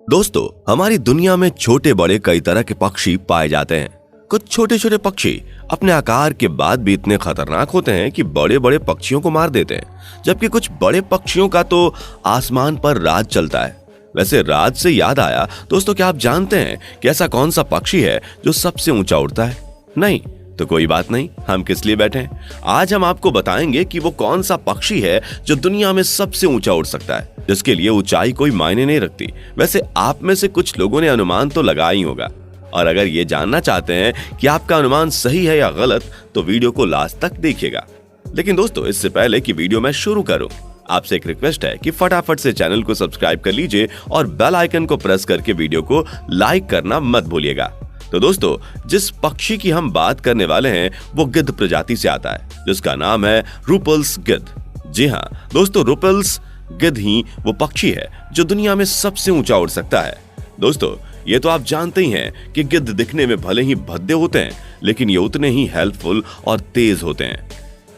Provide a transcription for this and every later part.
दोस्तों, हमारी दुनिया में छोटे बड़े कई तरह के पक्षी पाए जाते हैं। कुछ छोटे छोटे पक्षी अपने आकार के बाद भी इतने खतरनाक होते हैं कि बड़े बड़े पक्षियों को मार देते हैं, जबकि कुछ बड़े पक्षियों का तो आसमान पर राज चलता है। वैसे राज से याद आया दोस्तों, क्या आप जानते हैं कि ऐसा कौन सा पक्षी है जो सबसे ऊंचा उड़ता है? नहीं तो कोई बात नहीं, हम किस लिए बैठे हैं। आज हम आपको बताएंगे कि वो कौन सा पक्षी है जो दुनिया में सबसे ऊंचा उड़ सकता है, जिसके लिए ऊंचाई कोई मायने नहीं रखती। वैसे आप में से कुछ लोगों ने अनुमान तो लगाया ही होगा, और अगर ये जानना चाहते हैं कि आपका अनुमान सही है या गलत तो वीडियो को लास्ट तक देखिएगा। लेकिन दोस्तों, इससे पहले कि वीडियो में शुरू करूं, आपसे एक रिक्वेस्ट है कि फटाफट से चैनल को सब्सक्राइब कर लीजिए और बेल आइकन को प्रेस करके वीडियो को लाइक करना मत भूलिएगा। तो दोस्तों, जिस पक्षी की हम बात करने वाले हैं वो गिद्ध प्रजाति से आता है, जिसका नाम है रूपल्स गिद्ध। जी हाँ दोस्तों, रूपल्स गिद्ध ही वो पक्षी है जो दुनिया में सबसे ऊंचा उड़ सकता है। दोस्तों, ये तो आप जानते ही हैं कि गिद्ध दिखने में भले ही भद्दे होते हैं, लेकिन ये उतने ही हेल्पफुल और तेज होते हैं।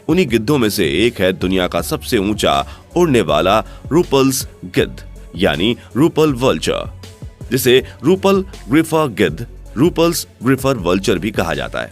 उन्हीं गिद्धों में से एक है दुनिया का सबसे ऊंचा उड़ने वाला रूपल्स गिद्ध, यानी रूपल वल्चर, जिसे रूपल ग्रिफर गिद्ध, रूपल्स ग्रिफर वल्चर भी कहा जाता है।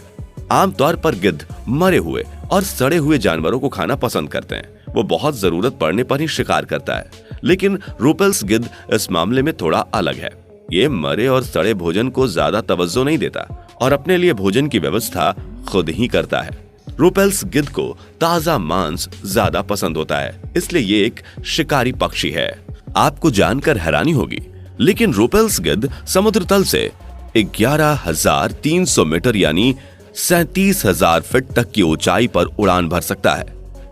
आमतौर पर गिद्ध मरे हुए और सड़े हुए जानवरों को खाना पसंद करते हैं। वो बहुत जरूरत पड़ने पर ही शिकार करता है, लेकिन रूपल्स गिद्ध इस मामले में थोड़ा अलग है। ये मरे और सड़े भोजन को ज्यादा तवज्जो नहीं देता और अपने लिए भोजन की व्यवस्था खुद ही करता है। रूपल्स गिद्ध को ताजा मांस ज्यादा पसंद होता है, इसलिए ये एक शिकारी पक्षी है। आपको जानकर हैरानी होगी, लेकिन रूपल्स गिद्ध समुद्र तल से 11,300 मीटर यानी 37,000 फीट तक की ऊंचाई पर उड़ान भर सकता है।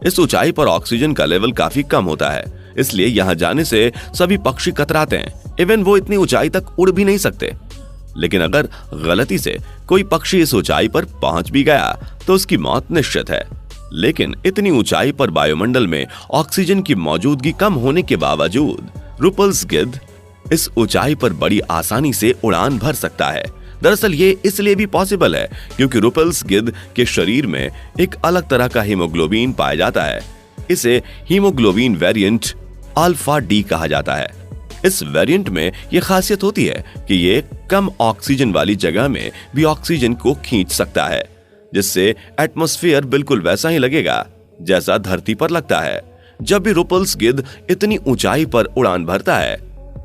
इस ऊंचाई पर ऑक्सीजन का लेवल काफी कम होता है, इसलिए यहां जाने से सभी पक्षी कतराते हैं। इवन वो इतनी ऊंचाई तक उड़ भी नहीं सकते। लेकिन अगर गलती से कोई पक्षी इस ऊंचाई पर पहुंच भी गया तो उसकी मौत निश्चित है। लेकिन इतनी ऊंचाई पर वायुमंडल में ऑक्सीजन की मौजूदगी कम होने के बावजूद रूपल्स गिद्ध इस ऊंचाई पर बड़ी आसानी से उड़ान भर सकता है। दरअसल ये इसलिए भी पॉसिबल है क्योंकि रूपल्स गिद्ध के शरीर में एक अलग तरह का हीमोग्लोबिन पाया जाता है। इसे हीमोग्लोबिन वेरिएंट अल्फा डी कहा जाता है। इस वेरिएंट में यह खासियत होती है कि ये कम ऑक्सीजन वाली जगह में भी ऑक्सीजन को खींच सकता है, जिससे एटमॉस्फेयर बिल्कुल वैसा ही लगेगा जैसा धरती पर लगता है। जब भी रूपल्स गिद्ध इतनी ऊंचाई पर उड़ान भरता है,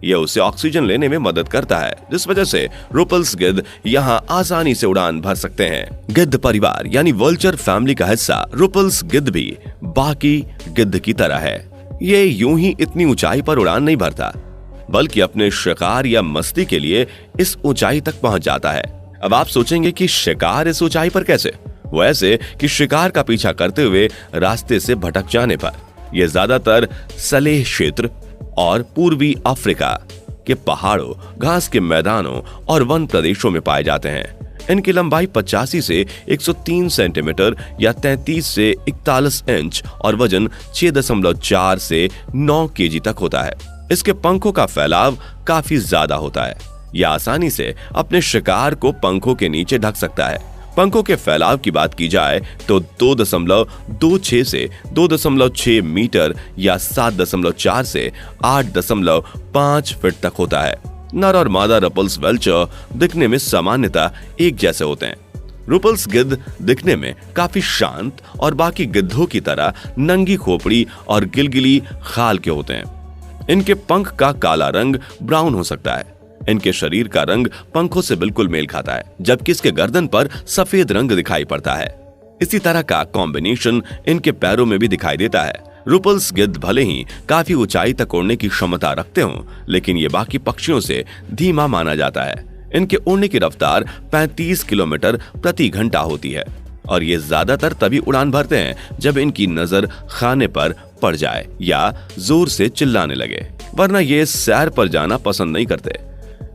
यह उसे ऑक्सीजन लेने में मदद करता है, जिस वजह से रूपल्स गिद्ध यहां आसानी से उड़ान भर सकते हैं। गिद्ध परिवार यानी वल्चर फैमिली का हिस्सा रूपल्स गिद्ध भी बाकी गिद्ध की तरह है। ये यूं ही इतनी ऊंचाई पर उड़ान नहीं भरता, बल्कि अपने शिकार या मस्ती के लिए इस ऊंचाई तक पहुंच जाता है। अब आप सोचेंगे कि शिकार इस ऊंचाई पर कैसे? वो ऐसे कि शिकार का पीछा करते हुए रास्ते से भटक जाने पर। यह ज्यादातर सलेह क्षेत्र और पूर्वी अफ्रीका के पहाड़ों, घास के मैदानों और वन प्रदेशों में पाए जाते हैं। इनकी लंबाई 85 से 103 सेंटीमीटर या 33 से 41 इंच और वजन 6.4 से 9 केजी तक होता है। इसके पंखों का फैलाव काफी ज्यादा होता है। यह आसानी से अपने शिकार को पंखों के नीचे ढक सकता है। पंखों के फैलाव की बात की जाए तो 2.26 से 2.6 मीटर या 7.4 से 8.5 फीट तक होता है। नर और मादा रूपल्स वल्चर दिखने में सामान्यतः एक जैसे होते हैं। रूपल्स गिद्ध दिखने में काफी शांत और बाकी गिद्धों की तरह नंगी खोपड़ी और गिलगिली खाल के होते हैं। इनके पंख का काला रंग ब्राउन हो सकता है। इनके शरीर का रंग पंखों से बिल्कुल मेल खाता है, जबकि इसके गर्दन पर सफेद रंग दिखाई पड़ता है। इसी तरह का कॉम्बिनेशन इनके पैरों में भी दिखाई देता है। रूपल्स गिद्ध भले ही काफी ऊंचाई तक उड़ने की क्षमता रखते हों, लेकिन ये बाकी पक्षियों से धीमा माना जाता है। इनके उड़ने की रफ्तार 35 किलोमीटर प्रति घंटा होती है और ये ज्यादातर तभी उड़ान भरते हैं जब इनकी नजर खाने पर पड़ जाए या जोर से चिल्लाने लगे, वरना ये सैर पर जाना पसंद नहीं करते।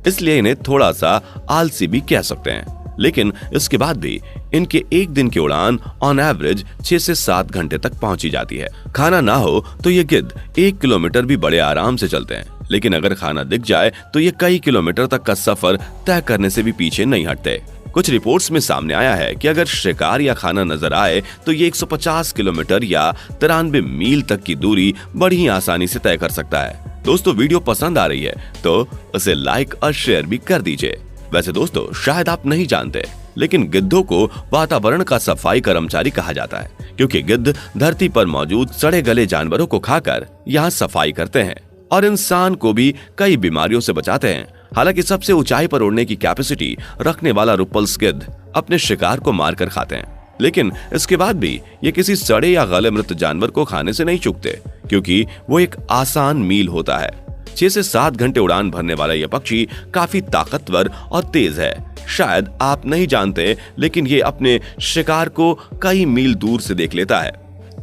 इसलिए इन्हें थोड़ा सा आलसी भी कह सकते हैं। लेकिन इसके बाद भी इनके एक दिन की उड़ान ऑन एवरेज 6 से 7 घंटे तक पहुंची जाती है। खाना ना हो तो ये गिद्ध 1 किलोमीटर भी बड़े आराम से चलते हैं, लेकिन अगर खाना दिख जाए तो ये कई किलोमीटर तक का सफर तय करने से भी पीछे नहीं हटते। कुछ रिपोर्ट्स में सामने आया है कि अगर शिकार या खाना नजर आए तो ये 150 किलोमीटर या 93 मील तक की दूरी बड़ी ही आसानी से तय कर सकता है। दोस्तों वीडियो पसंद आ रही है तो उसे लाइक और शेयर भी कर दीजिए। वैसे दोस्तों शायद आप नहीं जानते, लेकिन गिद्धों को वातावरण का सफाई कर्मचारी कहा जाता है, क्योंकि गिद्ध धरती पर मौजूद सड़े गले जानवरों को खाकर यहाँ सफाई करते हैं और इंसान को भी कई बीमारियों से बचाते हैं। हालांकि सबसे ऊंचाई पर उड़ने की कैपेसिटी रखने वाला रुपल्स गिद्ध अपने शिकार को मारकर खाते हैं, लेकिन इसके बाद भी ये किसी सड़े या गले मृत जानवर को खाने से नहीं चूकते, क्योंकि वो एक आसान मील होता है। 6 से 7 घंटे उड़ान भरने वाला यह पक्षी काफी ताकतवर और तेज है। शायद आप नहीं जानते, लेकिन ये अपने शिकार को कई मील दूर से देख लेता है।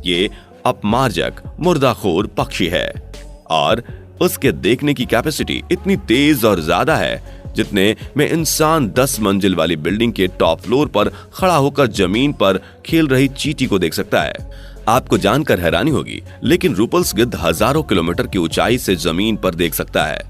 ये अपमार्जक मुर्दाखोर पक्षी है और उसके देखने की कैपेसिटी इतनी तेज और ज्यादा है जितने में इंसान 10 मंजिल वाली बिल्डिंग के टॉप फ्लोर पर खड़ा होकर जमीन पर खेल रही चींटी को देख सकता है। आपको जानकर हैरानी होगी, लेकिन रुपल्स गिद्ध हजारों किलोमीटर की ऊंचाई से जमीन पर देख सकता है।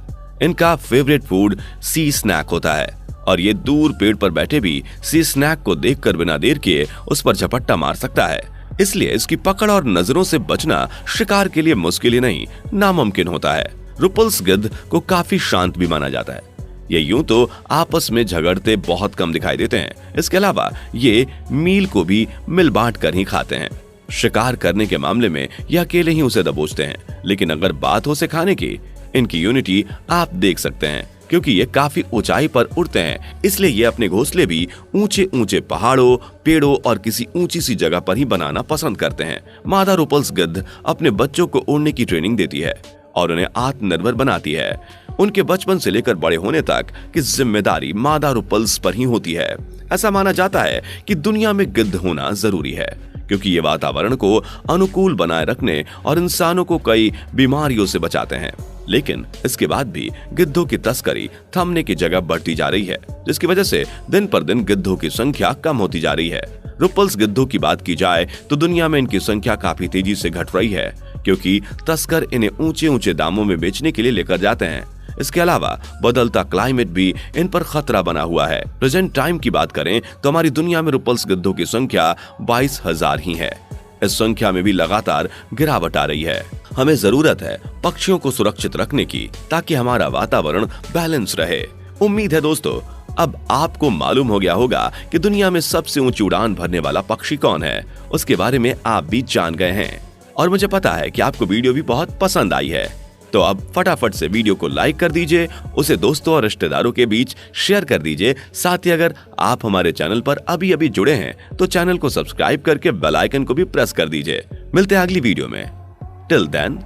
इनका फेवरेट फूड सी स्नैक होता है और ये दूर पेड़ पर बैठे भी सी स्नैक को देखकर बिना देर किए उस पर झपट्टा मार सकता है। इसलिए इसकी पकड़ और नजरों से बचना शिकार के लिए मुश्किल ही नहीं, नामुमकिन होता है। रुपल्स गिद्ध को काफी शांत भी माना जाता है। ये यूं तो आपस में झगड़ते बहुत कम दिखाई देते हैं। इसके अलावा ये मील को भी मिल बांट कर ही खाते हैं। शिकार करने के मामले में ये अकेले ही उसे दबोचते हैं, लेकिन अगर बात हो उसे खाने की, इनकी यूनिटी आप देख सकते हैं। क्योंकि ये काफी ऊंचाई पर उड़ते हैं, इसलिए ये अपने घोंसले भी ऊंचे ऊंचे पहाड़ों, पेड़ों और किसी ऊंची सी जगह पर ही बनाना पसंद करते हैं। मादा रुपल्स गिद्ध अपने बच्चों को उड़ने की ट्रेनिंग देती है और उन्हें आत्मनिर्भर बनाती है। उनके बचपन से लेकर बड़े होने तक की जिम्मेदारी मादा रुपल्स पर ही होती है। ऐसा माना जाता है कि दुनिया में गिद्ध होना जरूरी है, क्योंकि ये वातावरण को अनुकूल बनाए रखने और इंसानों को कई बीमारियों से बचाते हैं। लेकिन इसके बाद भी गिद्धों की तस्करी थमने की जगह बढ़ती जा रही है, जिसकी वजह से दिन पर दिन गिद्धों की संख्या कम होती जा रही है। रुपल्स गिद्धों की बात की जाए तो दुनिया में इनकी संख्या काफी तेजी से घट रही है, क्योंकि तस्कर इन्हें ऊंचे ऊंचे दामों में बेचने के लिए लेकर जाते हैं। इसके अलावा बदलता क्लाइमेट भी इन पर खतरा बना हुआ है। प्रेजेंट टाइम की बात करें तो हमारी दुनिया में रुपल्स गिद्धों की संख्या 22,000 ही है। इस संख्या में भी लगातार गिरावट आ रही है। हमें जरूरत है पक्षियों को सुरक्षित रखने की, ताकि हमारा वातावरण बैलेंस रहे। उम्मीद है दोस्तों अब आपको मालूम हो गया होगा कि दुनिया में सबसे ऊंची उड़ान भरने वाला पक्षी कौन है। उसके बारे में आप भी जान गए हैं और मुझे पता है कि आपको वीडियो भी बहुत पसंद आई है। तो अब फटाफट से वीडियो को लाइक कर दीजिए, उसे दोस्तों और रिश्तेदारों के बीच शेयर कर दीजिए। साथ ही अगर आप हमारे चैनल पर अभी अभी जुड़े हैं तो चैनल को सब्सक्राइब करके बेल आइकन को भी प्रेस कर दीजिए। मिलते हैं अगली वीडियो में। Till then